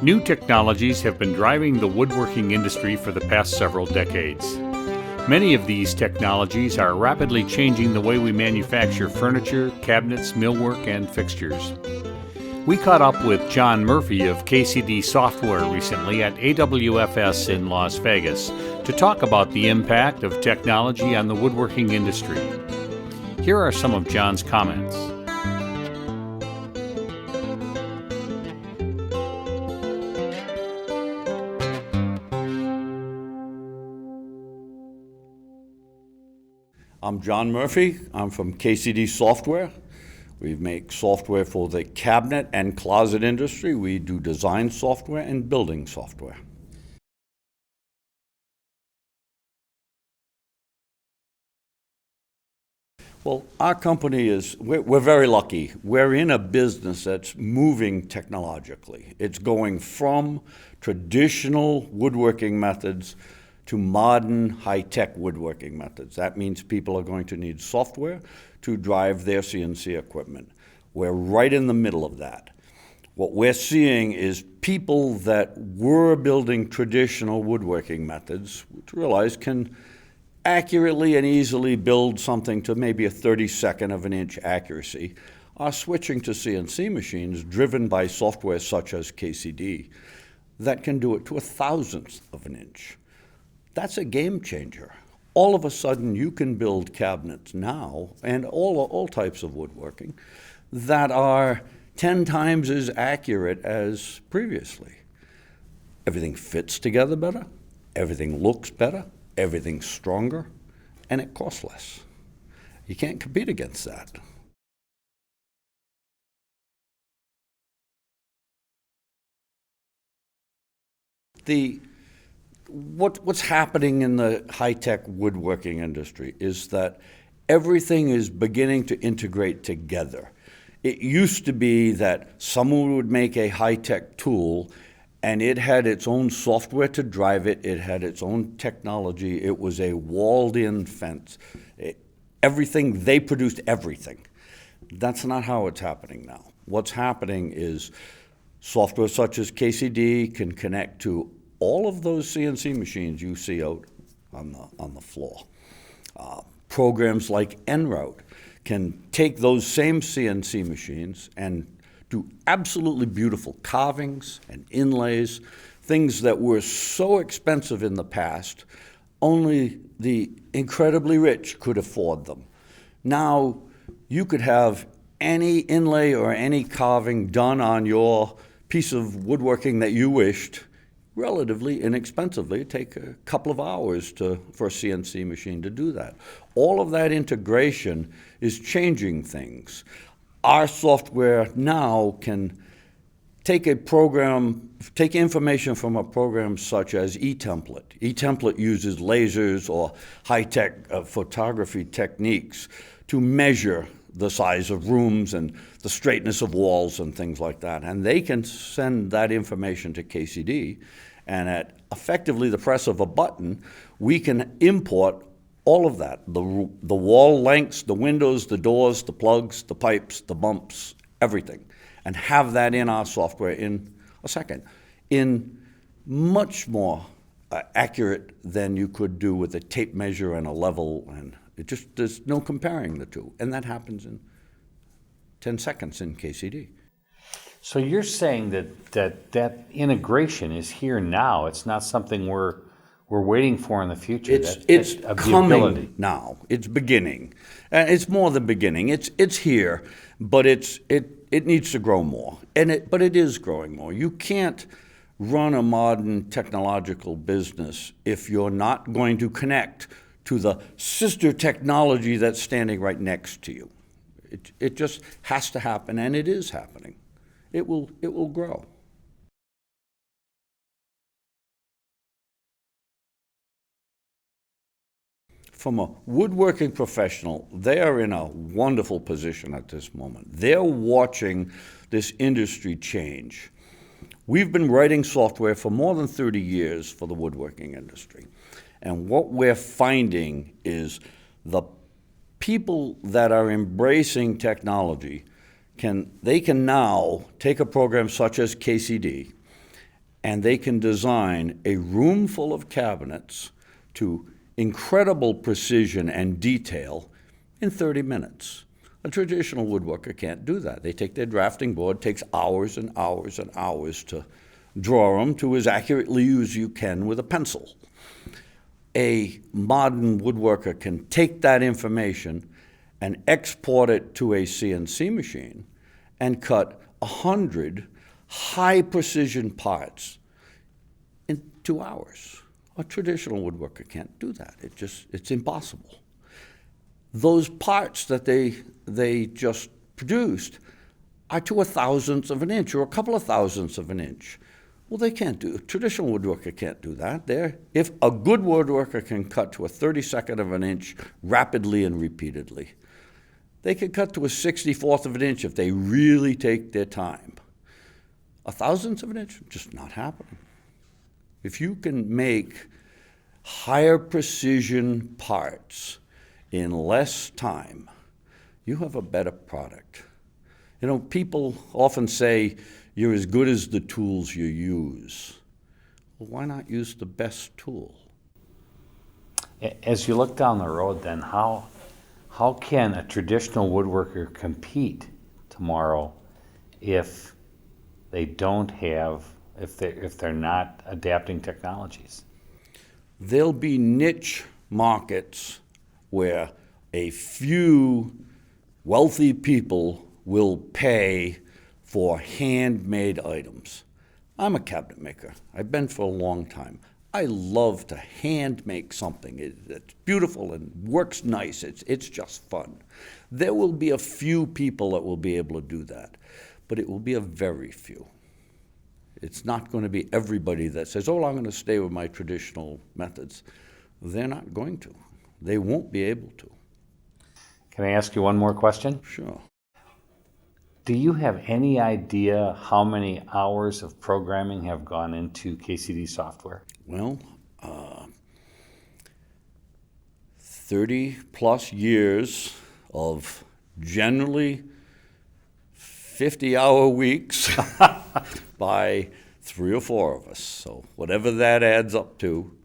New technologies have been driving the woodworking industry for the past several decades. Many of these technologies are rapidly changing the way we manufacture furniture, cabinets, millwork, and fixtures. We caught up with John Murphy of KCD Software recently at AWFS in Las Vegas to talk about the impact of technology on the woodworking industry. Here are some of John's comments. I'm John Murphy. I'm from KCD Software. We make software for the cabinet and closet industry. We do design software and building software. Well, our company we're very lucky. We're in a business that's moving technologically. It's going from traditional woodworking methods to modern high-tech woodworking methods. That means people are going to need software to drive their CNC equipment. We're right in the middle of that. What we're seeing is people that were building traditional woodworking methods, which realize can accurately and easily build something to maybe a 32nd of an inch accuracy, are switching to CNC machines driven by software such as KCD that can do it to a 1,000th of an inch. That's a game changer. All of a sudden, you can build cabinets now, and all types of woodworking, that are 10 times as accurate as previously. Everything fits together better, everything looks better, everything's stronger, and it costs less. You can't compete against that. What's happening in the high-tech woodworking industry is that everything is beginning to integrate together. It used to be that someone would make a high-tech tool and it had its own software to drive it, it had its own technology, it was a walled-in fence. They produced everything. That's not how it's happening now. What's happening is software such as KCD can connect to all of those CNC machines you see out on the floor. Programs like en route can take those same CNC machines and do absolutely beautiful carvings and inlays, things that were so expensive in the past, only the incredibly rich could afford them. Now, you could have any inlay or any carving done on your piece of woodworking that you wished relatively inexpensively. It'd take a couple of hours for a CNC machine to do that. All of that integration is changing things. Our software now can take information from a program such as eTemplate. eTemplate uses lasers or high-tech photography techniques to measure the size of rooms and the straightness of walls and things like that. And they can send that information to KCD, and at effectively the press of a button, we can import all of that, the wall lengths, the windows, the doors, the plugs, the pipes, the bumps, everything, and have that in our software in a second, in much more accurate than you could do with a tape measure and a level, and there's no comparing the two, and that happens in 10 seconds in KCD. So you're saying that integration is here now. It's not something we're waiting for in the future. It's coming now. It's beginning. It's more than beginning. It's here, but it needs to grow more. But it is growing more. You can't run a modern technological business if you're not going to connect to the sister technology that's standing right next to you. It just has to happen, and it is happening. It will grow. From a woodworking professional, they are in a wonderful position at this moment. They're watching this industry change. We've been writing software for more than 30 years for the woodworking industry. And what we're finding is the people that are embracing technology can now take a program such as KCD and they can design a room full of cabinets to incredible precision and detail in 30 minutes. A traditional woodworker can't do that. They take their drafting board, takes hours and hours and hours to draw them to as accurately as you can with a pencil. A modern woodworker can take that information and export it to a CNC machine and cut 100 high-precision parts in 2 hours. A traditional woodworker can't do that. It's impossible. Those parts that they just produced are to a thousandth of an inch or a couple of thousandths of an inch. Well, they can't do, a traditional woodworker can't do that. If a good woodworker can cut to a 32nd of an inch rapidly and repeatedly, they can cut to a 64th of an inch if they really take their time. A thousandth of an inch, just not happening. If you can make higher precision parts in less time, you have a better product. You know, people often say you're as good as the tools you use. Well, why not use the best tool? As you look down the road, then, how can a traditional woodworker compete tomorrow if they're not adapting technologies? There'll be niche markets where a few wealthy people will pay for handmade items. I'm a cabinet maker. I've been for a long time. I love to hand make something. It's beautiful and works nice. It's just fun. There will be a few people that will be able to do that, but it will be a very few. It's not going to be everybody that says, oh, I'm going to stay with my traditional methods. They're not going to. They won't be able to. Can I ask you one more question? Sure. Do you have any idea how many hours of programming have gone into KCD software? Well, 30 plus years of generally 50-hour weeks by 3 or 4 of us. So whatever that adds up to,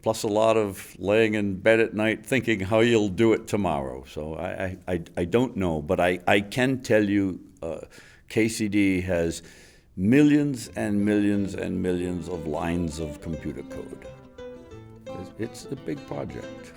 plus a lot of laying in bed at night thinking how you'll do it tomorrow. So I don't know, but I can tell you KCD has millions and millions and millions of lines of computer code. It's a big project.